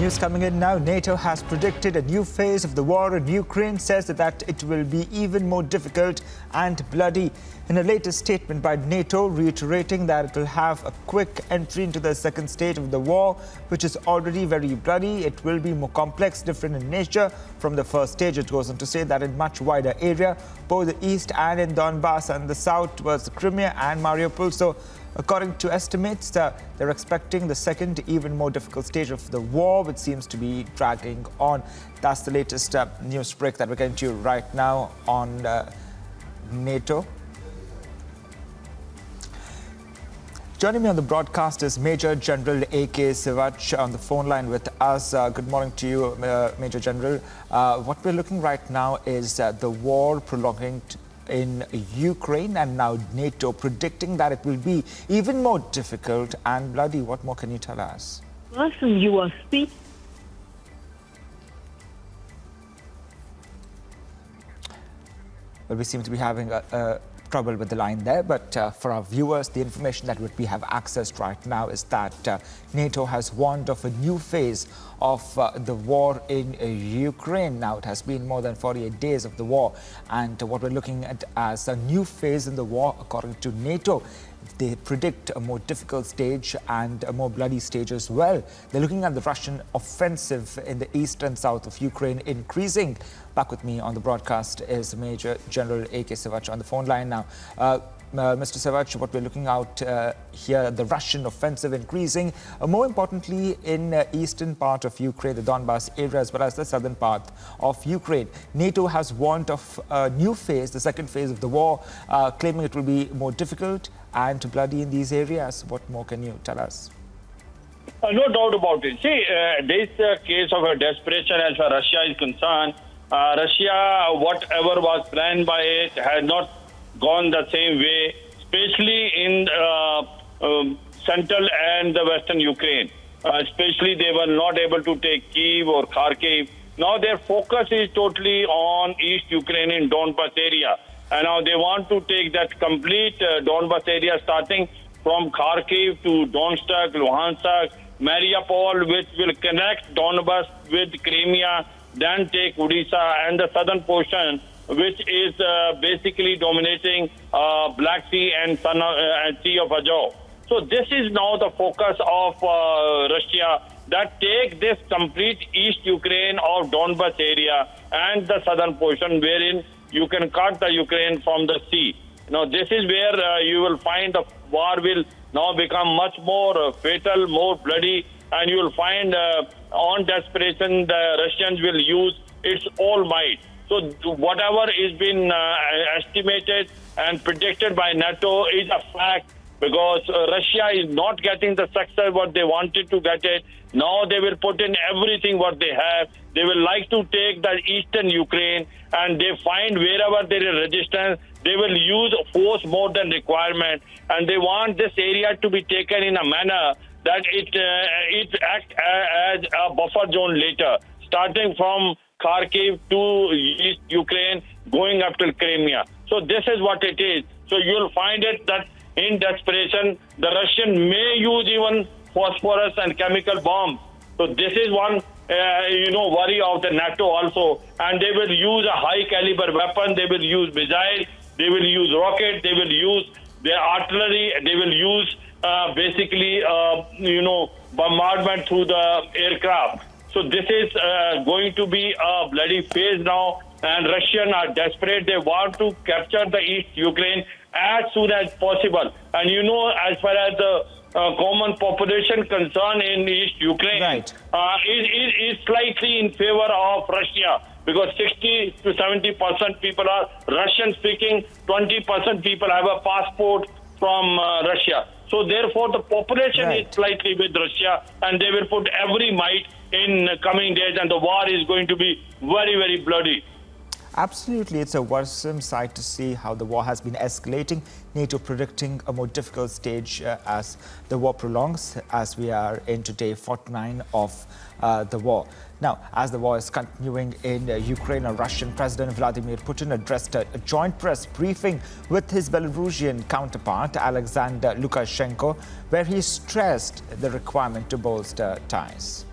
News coming in now. NATO has predicted a new phase of the war in Ukraine, says that it will be even more difficult and bloody. In a latest statement by NATO, reiterating that it will have a quick entry into the second stage of the war, which is already very bloody. It will be more complex, different in nature from the first stage. It goes on to say that in much wider area, both the east and in Donbass, and the south towards Crimea and Mariupol. So according to estimates, they're expecting the second, even more difficult stage of the war, which seems to be dragging on. That's the latest news break that we're getting to you right now on NATO. Joining me on the broadcast is Major General A.K. Sivach on the phone line with us. Good morning to you, Major General. What we're looking right now is the war prolonging in Ukraine, and now NATO predicting that it will be even more difficult and bloody. What more can you tell us? Person you are speaking. Well, we seem to be having trouble with the line there, but for our viewers, the information that we have accessed right now is that NATO has warned of a new phase of the war in Ukraine. Now, it has been more than 48 days of the war, and what we're looking at as a new phase in the war, according to NATO, they predict a more difficult stage and a more bloody stage as well. They're looking at the Russian offensive in the east and south of Ukraine increasing. Back with me on the broadcast is Major General A.K. Sivach on the phone line now. Mr. Sivach, what we're looking at here, the Russian offensive increasing, more importantly in the eastern part of Ukraine, the Donbass area, as well as the southern part of Ukraine. NATO has warned of a new phase, the second phase of the war, claiming it will be more difficult and bloody in these areas. What more can you tell us? No doubt about it. See, this case of a desperation as far as Russia is concerned. Russia, whatever was planned by it, has not gone the same way, especially in central and the western Ukraine. Especially they were not able to take Kyiv or Kharkiv. Now their focus is totally on East Ukraine in Donbass area. And now they want to take that complete Donbass area, starting from Kharkiv to Donetsk, Luhansk, Mariupol, which will connect Donbass with Crimea, then take Odisha and the southern portion, which is basically dominating Black Sea and Sea of Azov. So this is now the focus of Russia, that take this complete East Ukraine of Donbass area and the southern portion, wherein you can cut the Ukraine from the sea. Now this is where you will find the war will now become much more fatal, more bloody, and you will find on desperation the Russians will use its all might. So whatever is been estimated and predicted by NATO is a fact, because Russia is not getting the success what they wanted to get it. Now they will put in everything what they have. They will like to take the eastern Ukraine, and they find wherever there is resistance, they will use force more than requirement, and they want this area to be taken in a manner that it act as a buffer zone later, starting from Kharkiv to East Ukraine, going up to Crimea. So this is what it is. So you'll find it that in desperation, the Russian may use even phosphorus and chemical bombs. So this is one, worry of the NATO also. And they will use a high caliber weapon. They will use missiles. They will use rockets. They will use their artillery. They will use bombardment through the aircraft. So this is going to be a bloody phase now, and Russians are desperate. They want to capture the East Ukraine as soon as possible. And as far as the common population concerned in East Ukraine, right, is slightly in favor of Russia, because 60 to 70% people are Russian speaking, 20% people have a passport from Russia. So therefore, the population right, is slightly with Russia, and they will put every might in coming days, and the war is going to be very, very bloody. Absolutely, it's a worrisome sight to see how the war has been escalating. NATO predicting a more difficult stage as the war prolongs, as we are into day 49 of the war. Now, as the war is continuing in Ukraine, Russian President Vladimir Putin addressed a joint press briefing with his Belarusian counterpart, Alexander Lukashenko, where he stressed the requirement to bolster ties.